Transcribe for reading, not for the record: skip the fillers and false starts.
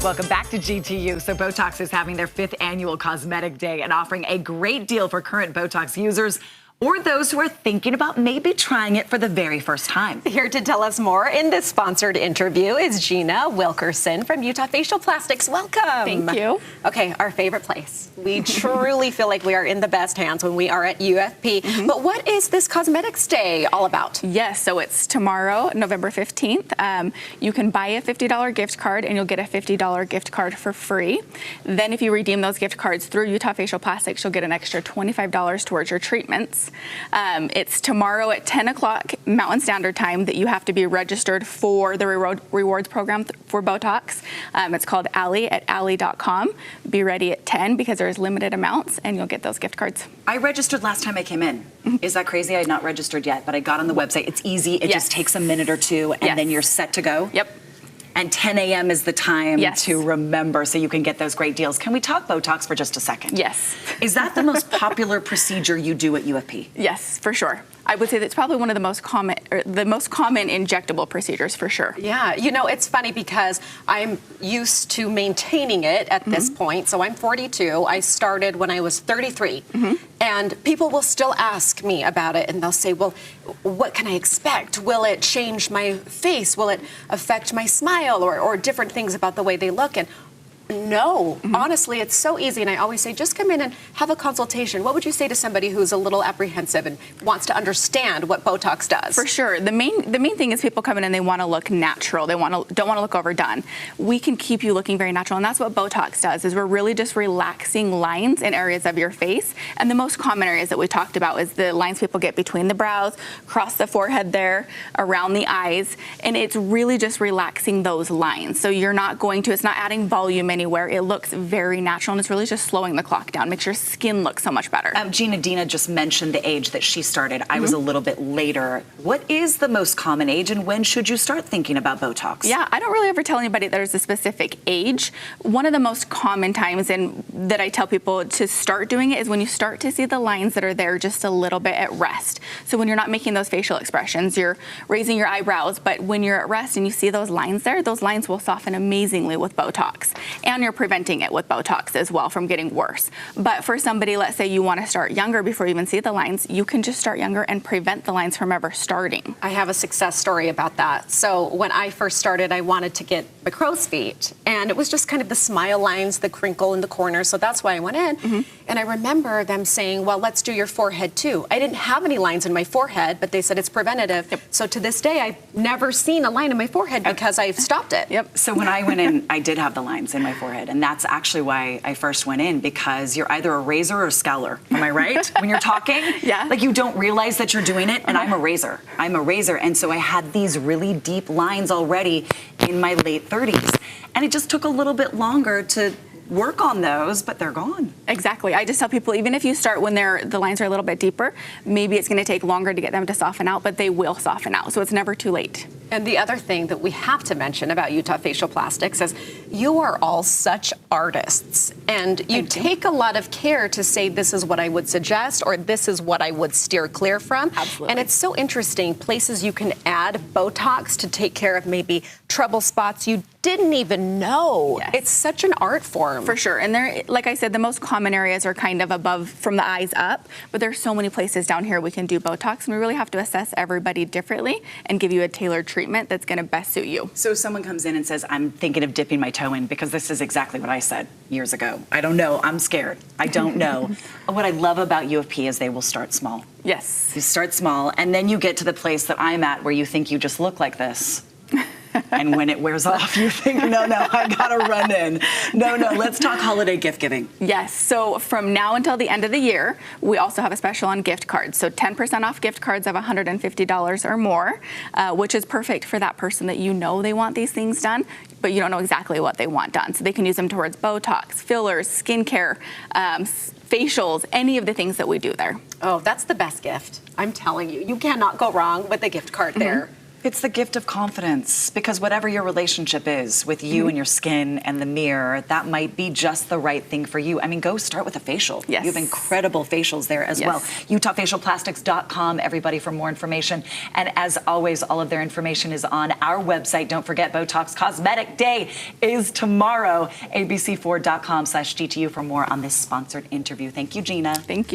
Welcome back to GTU. So Botox is having their 5th annual Cosmetic Day and offering a great deal for current Botox users or those who are thinking about maybe trying it for the very first time. Here to tell us more in this sponsored interview is Gina Wilkerson from Utah Facial Plastics. Welcome. Thank you. Okay, our favorite place. We truly feel like we are in the best hands when we are at UFP. But what is this Cosmetics Day all about? Yes, so it's tomorrow, November 15th. You can buy a $50 gift card and you'll get a $50 gift card for free. Then if you redeem those gift cards through Utah Facial Plastics, you'll get an extra $25 towards your treatments. It's tomorrow at 10 o'clock Mountain Standard Time that you have to be registered for the rewards program for Botox. It's called Ally at ally.com. Be ready at 10 because there's limited amounts and you'll get those gift cards. I registered last time I came in. Is that crazy? I had not registered yet, but I got on the website. It's easy. It just takes a minute or two and then you're set to go. Yep. And 10 a.m. is the time to remember so you can get those great deals. Can we talk Botox for just a second? Yes. Is that the most popular procedure you do at UFP? Yes, for sure. I would say that's probably one of the most common injectable procedures for sure. Yeah, you know, it's funny because I'm used to maintaining it at this point. So I'm 42. I started when I was 33. And people will still ask me about it and they'll say, well, what can I expect? Will it change my face? Will it affect my smile or different things about the way they look? And no, honestly, it's so easy. And I always say, just come in and have a consultation. What would you say to somebody who's a little apprehensive and wants to understand what Botox does? For sure. The main thing is people come in and they want to look natural. They don't want to look overdone. We can keep you looking very natural. And that's what Botox does, is we're really just relaxing lines in areas of your face. And the most common areas that we talked about is the lines people get between the brows, across the forehead there, around the eyes. And it's really just relaxing those lines. So it's not adding volume anywhere. It looks very natural and it's really just slowing the clock down. Makes your skin look so much better. Gina Dina just mentioned the age that she started. I was a little bit later. What is the most common age and when should you start thinking about Botox? Yeah, I don't really ever tell anybody there's a specific age. One of the most common times that I tell people to start doing it is when you start to see the lines that are there just a little bit at rest. So when you're not making those facial expressions, you're raising your eyebrows, but when you're at rest and you see those lines there, those lines will soften amazingly with Botox. And you're preventing it with Botox as well from getting worse. But for somebody, let's say you want to start younger before you even see the lines, you can just start younger and prevent the lines from ever starting. I have a success story about that. So when I first started, I wanted to get my crow's feet. And it was just kind of the smile lines, the crinkle in the corner. So that's why I went in. And I remember them saying, well, let's do your forehead too. I didn't have any lines in my forehead, but they said it's preventative. So to this day, I've never seen a line in my forehead because I've stopped it. So when I went in, I did have the lines in my forehead. And that's actually why I first went in, because you're either a razor or a scouler. Am I right? When you're talking? Yeah. Like you don't realize that you're doing it. And I'm a razor. And so I had these really deep lines already in my late 30s. And it just took a little bit longer to work on those, but they're gone. Exactly. I just tell people, even if you start when the lines are a little bit deeper, maybe it's going to take longer to get them to soften out, but they will soften out. So it's never too late. And the other thing that we have to mention about Utah Facial Plastics is you are all such artists, and you take a lot of care to say this is what I would suggest or this is what I would steer clear from. Absolutely. And it's so interesting, places you can add Botox to take care of maybe trouble spots you didn't even know. Yes. It's such an art form. For sure. And there, like I said, the most common areas are kind of above from the eyes up, but there's so many places down here we can do Botox, and we really have to assess everybody differently and give you a tailored treatment that's going to best suit you. So if someone comes in and says, I'm thinking of dipping my toe in, because this is exactly what I said years ago. I don't know. I'm scared. I don't know. What I love about UFP is they will start small. Yes. You start small, and then you get to the place that I'm at where you think you just look like this. And when it wears off, you think, no, I gotta run in. No, let's talk holiday gift giving. Yes, so from now until the end of the year, we also have a special on gift cards. So 10% off gift cards of $150 or more, which is perfect for that person that you know they want these things done, but you don't know exactly what they want done. So they can use them towards Botox, fillers, skincare, facials, any of the things that we do there. Oh, that's the best gift. I'm telling you, you cannot go wrong with a gift card there. It's the gift of confidence, because whatever your relationship is with you and your skin and the mirror, that might be just the right thing for you. I mean, go start with a facial. Yes. You have incredible facials there as well. UtahFacialPlastics.com, everybody, for more information. And as always, all of their information is on our website. Don't forget, Botox Cosmetic Day is tomorrow. abc4.com/GTU for more on this sponsored interview. Thank you, Gina. Thank you.